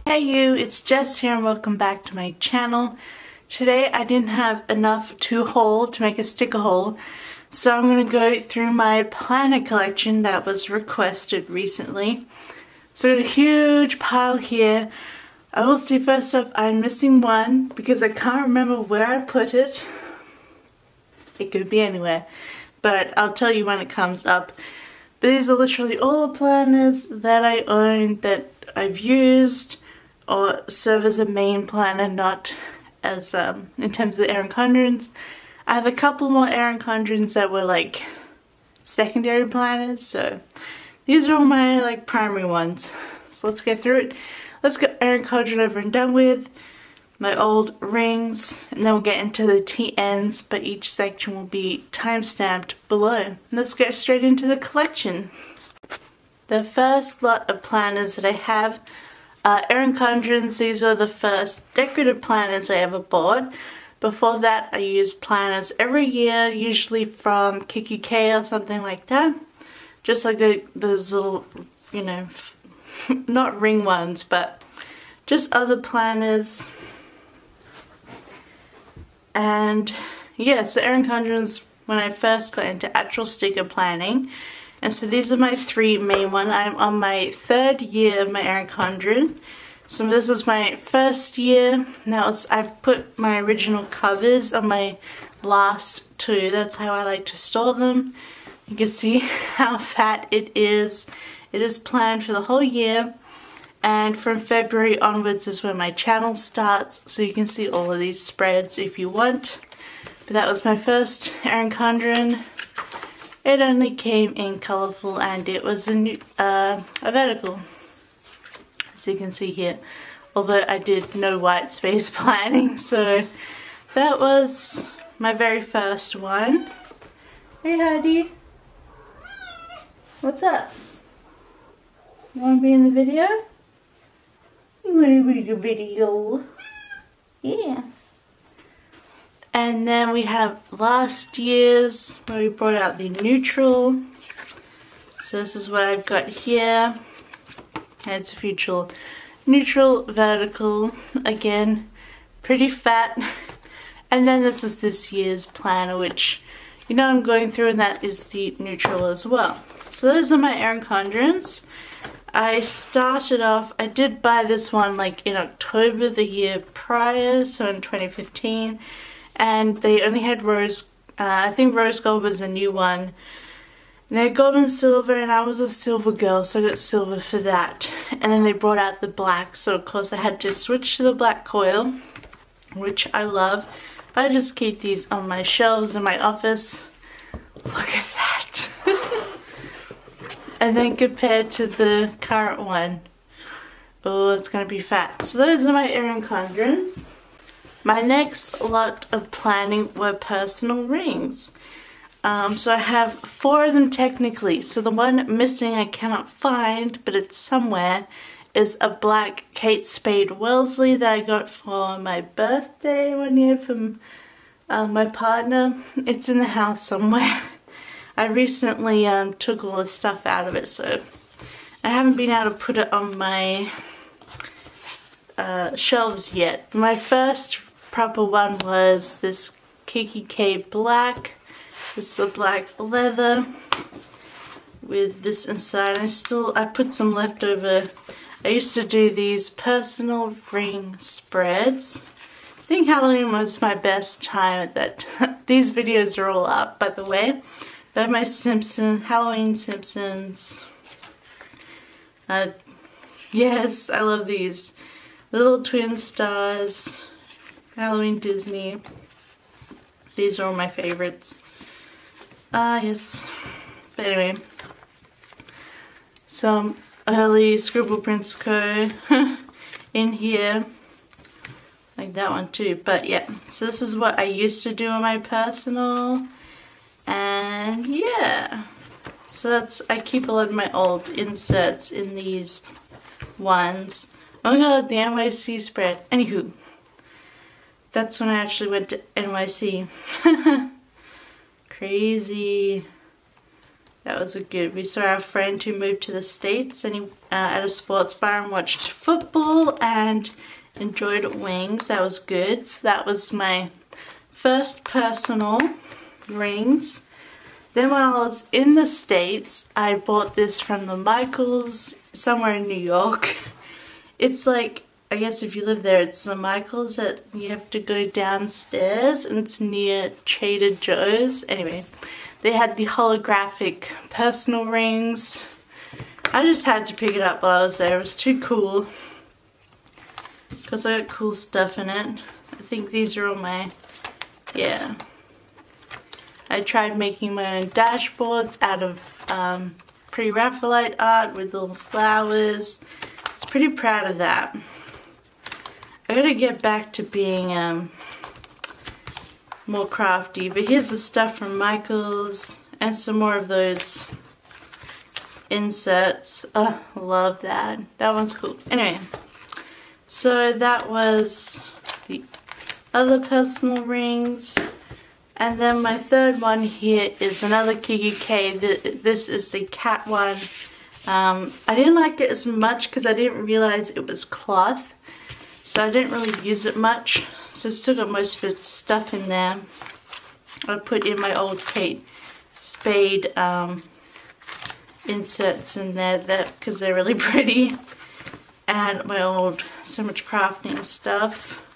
Hey you, it's Jess here and welcome back to my channel. Today I didn't have enough to make a sticker haul, so I'm going to go through my planner collection that was requested recently. So I got a huge pile here. I will say first off, I'm missing one because I can't remember where I put it. It could be anywhere, but I'll tell you when it comes up. But these are literally all the planners that I own that I've used or serve as a main planner, not as in terms of the Erin Condrens. I have a couple more Erin Condrens that were like secondary planners, so these are all my like primary ones. So let's get through it. Let's get Erin Condren over and done with, my old rings, and then we'll get into the TNs, but each section will be time-stamped below. Let's get straight into the collection. The first lot of planners that I have are Erin Condrens. These were the first decorative planners I ever bought. Before that I used planners every year, usually from Kiki K or something like that. Just like those little, you know, not ring ones, but just other planners. And yeah, so Erin Condrens when I first got into actual sticker planning. And so these are my three main ones. I'm on my third year of my Erin Condren. So this is my first year. Now I've put my original covers on my last two. That's how I like to store them. You can see how fat it is. It is planned for the whole year. And from February onwards is when my channel starts. So you can see all of these spreads if you want. But that was my first Erin Condren. It only came in colourful and it was a vertical, as you can see here. Although I did no white space planning, so that was my very first one. Hey Heidi, what's up? You want to be in the video? You want to be in the video? Yeah. And then we have last year's where we brought out the neutral. So this is what I've got here. And it's a neutral vertical. Again, pretty fat. And then this is this year's planner, which you know I'm going through, and that is the neutral as well. So those are my Erin Condrens. I started off, I did buy this one like in October the year prior, so in 2015. And they only had rose, I think rose gold was a new one. And they had gold and silver, and I was a silver girl, so I got silver for that. And then they brought out the black, so of course I had to switch to the black coil, which I love. I just keep these on my shelves in my office. Look at that. And then compared to the current one, oh, it's going to be fat. So those are my Erin Condrens. My next lot of planning were personal rings. So I have 4 of them technically. So the one missing I cannot find, but it's somewhere, is a black Kate Spade Wellesley that I got for my birthday one year from my partner. It's in the house somewhere. I recently took all the stuff out of it, so I haven't been able to put it on my shelves yet. But my first proper one was this Kiki K black. This is the black leather with this inside. I put some leftover. I used to do these personal ring spreads. I think Halloween was my best time at that. These videos are all up, by the way. I have my Halloween Simpsons. Yes, I love these. Little twin stars. Halloween Disney. These are all my favorites. Yes. But anyway. Some early Scribble Prince Co. in here. Like that one too. But yeah. So this is what I used to do on my personal. And yeah. So that's, I keep a lot of my old inserts in these ones. Oh my god, the NYC spread. Anywho. That's when I actually went to NYC. Crazy. That was a good. We saw our friend who moved to the States and he at a sports bar and watched football and enjoyed wings. That was good. So that was my first personal rings. Then when I was in the States, I bought this from the Michaels somewhere in New York. It's like, I guess if you live there, it's the Michaels that you have to go downstairs and it's near Trader Joe's. Anyway, they had the holographic personal rings. I just had to pick it up while I was there. It was too cool because I got cool stuff in it. I think these are all my, yeah. I tried making my own dashboards out of pre-Raphaelite art with little flowers. I was pretty proud of that. I gotta get back to being more crafty, but here's the stuff from Michaels and some more of those inserts. Oh, love that. That one's cool. Anyway, so that was the other personal rings. And then my third one here is another KUK. This is the cat one. I didn't like it as much because I didn't realize it was cloth. So I didn't really use it much. So I still got most of its stuff in there. I put in my old Kate Spade inserts in there because they're really pretty. And my old So Much Crafting stuff.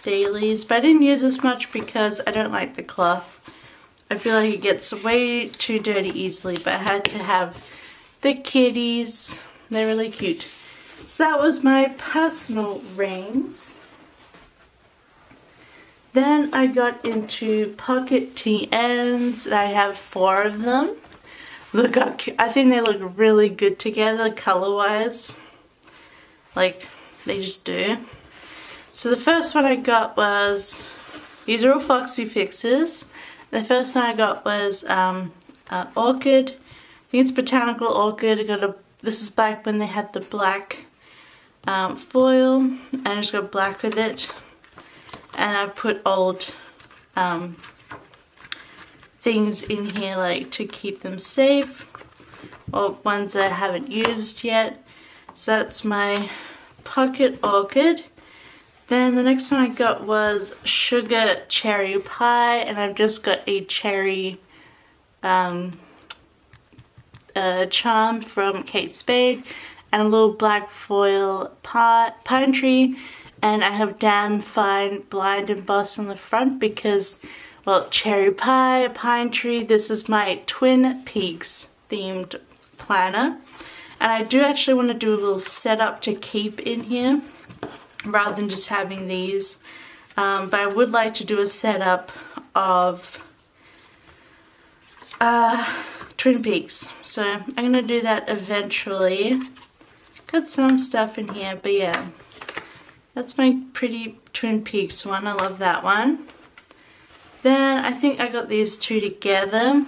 Dailies, but I didn't use as much because I don't like the cloth. I feel like it gets way too dirty easily, but I had to have the kitties. They're really cute. So that was my personal rings. Then I got into pocket TNs, and I have 4 of them. Look how cute. I think they look really good together color-wise. Like, they just do. So the first one I got was, these are all Foxy Fixes. The first one I got was Orchid. I think it's Botanical Orchid. I got this is back when they had the black foil. And I just got black with it. And I put old things in here like to keep them safe. Or ones that I haven't used yet. So that's my Pocket Orchid. Then the next one I got was Sugar Cherry Pie, and I've just got a cherry charm from Kate Spade and a little black foil pine tree, and I have Damn Fine Blind Emboss on the front because, well, cherry pie, pine tree. This is my Twin Peaks themed planner, and I do actually want to do a little setup to keep in here rather than just having these, but I would like to do a setup of Twin Peaks, so I'm going to do that eventually. Got some stuff in here, but yeah, that's my pretty Twin Peaks one. I love that one. Then I think I got these 2 together.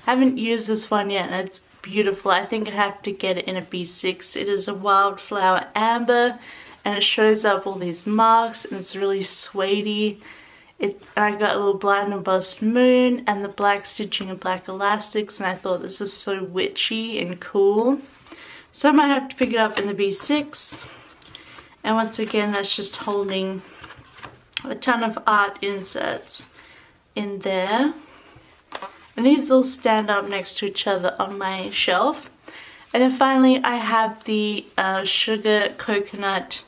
I haven't used this one yet, and it's beautiful. I think I have to get it in a B6. It is a Wildflower Amber, and it shows up all these marks, and it's really suede-y. I got a little blind embossed moon and the black stitching and black elastics, and I thought this is so witchy and cool. So I might have to pick it up in the B6. And once again, that's just holding a ton of art inserts in there. And these all stand up next to each other on my shelf. And then finally I have the Sugar Coconut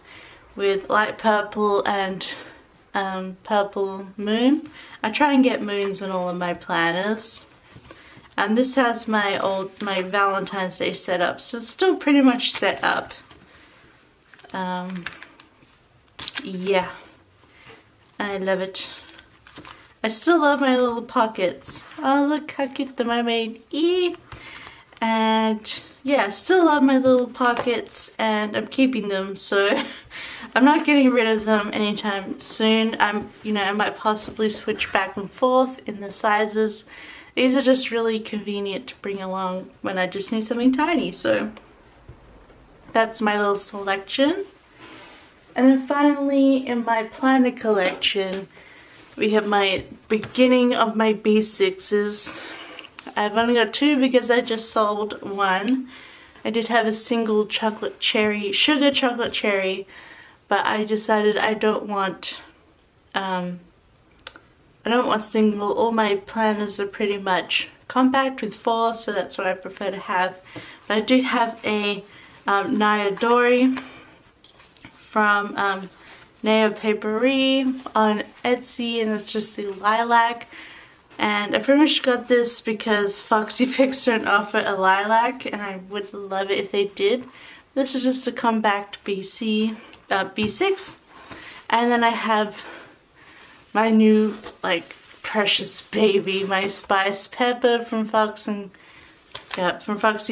with light purple and purple moon. I try and get moons on all of my planners. And this has my Valentine's Day setup, so it's still pretty much set up. Yeah, I love it. I still love my little pockets. Oh, look how cute the mermaid. And yeah, I still love my little pockets, and I'm keeping them, so I'm not getting rid of them anytime soon. I might possibly switch back and forth in the sizes. These are just really convenient to bring along when I just need something tiny, so that's my little selection. And then finally, in my planner collection, we have my beginning of my B6s. I've only got 2 because I just sold 1. I did have a single chocolate cherry, sugar chocolate cherry, but I decided I don't want single. All my planners are pretty much compact with 4, so that's what I prefer to have. But I do have a Nyadori from Neo Paperie on Etsy, and it's just the lilac. And I pretty much got this because Foxy Fix don't offer a lilac, and I would love it if they did. This is just a compact B6. And then I have my new, like, precious baby, my Spice Pepper from Foxy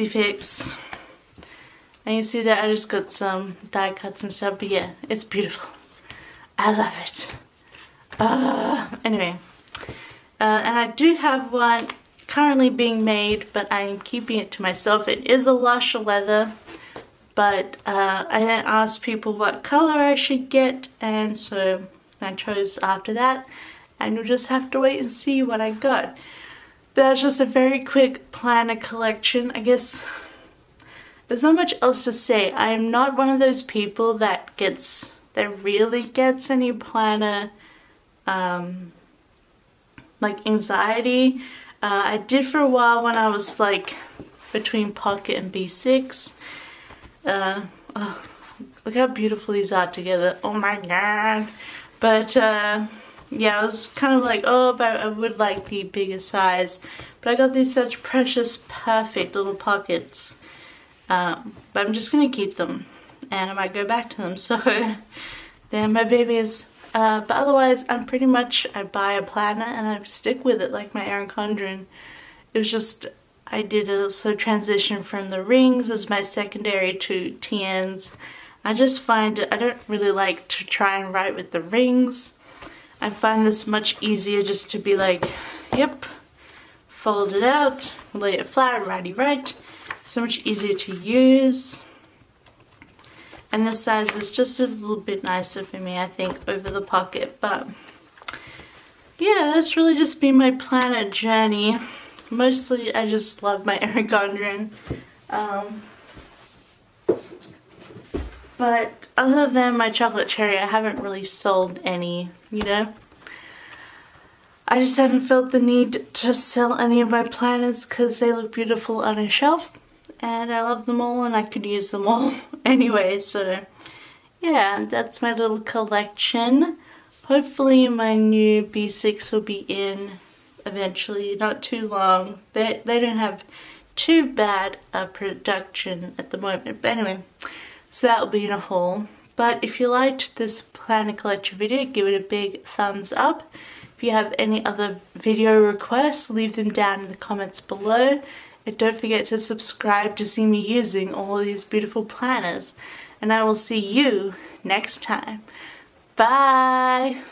Fix. And you see that I just got some die cuts and stuff, but yeah, it's beautiful. I love it. Anyway. And I do have one currently being made, but I am keeping it to myself. It is a lush leather, but I didn't ask people what color I should get, and so I chose after that. And you'll just have to wait and see what I got. But that's just a very quick planner collection. I guess there's not much else to say. I am not one of those people that really gets any planner like anxiety. I did for a while when I was like between Pocket and B6. Oh, look how beautiful these are together. Oh my god. But yeah, I was kind of like, oh, but I would like the bigger size. But I got these such precious, perfect little pockets. But I'm just gonna keep them, and I might go back to them. So they're my babies. But otherwise, I buy a planner and I stick with it, like my Erin Condren. It was just, I did also transition from the rings as my secondary to TNs. I just find I don't really like to try and write with the rings. I find this much easier just to be like, yep, fold it out, lay it flat, righty right. So much easier to use. And this size is just a little bit nicer for me, I think, over the pocket. But yeah, that's really just been my planner journey. Mostly I just love my Erin Condren. But other than my chocolate cherry, I haven't really sold any, you know. I just haven't felt the need to sell any of my planners because they look beautiful on a shelf. And I love them all, and I could use them all anyway, so yeah, that's my little collection. Hopefully my new B6 will be in eventually, not too long. They don't have too bad a production at the moment, but anyway, so that will be in a haul. But if you liked this planner collection video, give it a big thumbs up. If you have any other video requests, leave them down in the comments below. And don't forget to subscribe to see me using all these beautiful planners. And I will see you next time. Bye!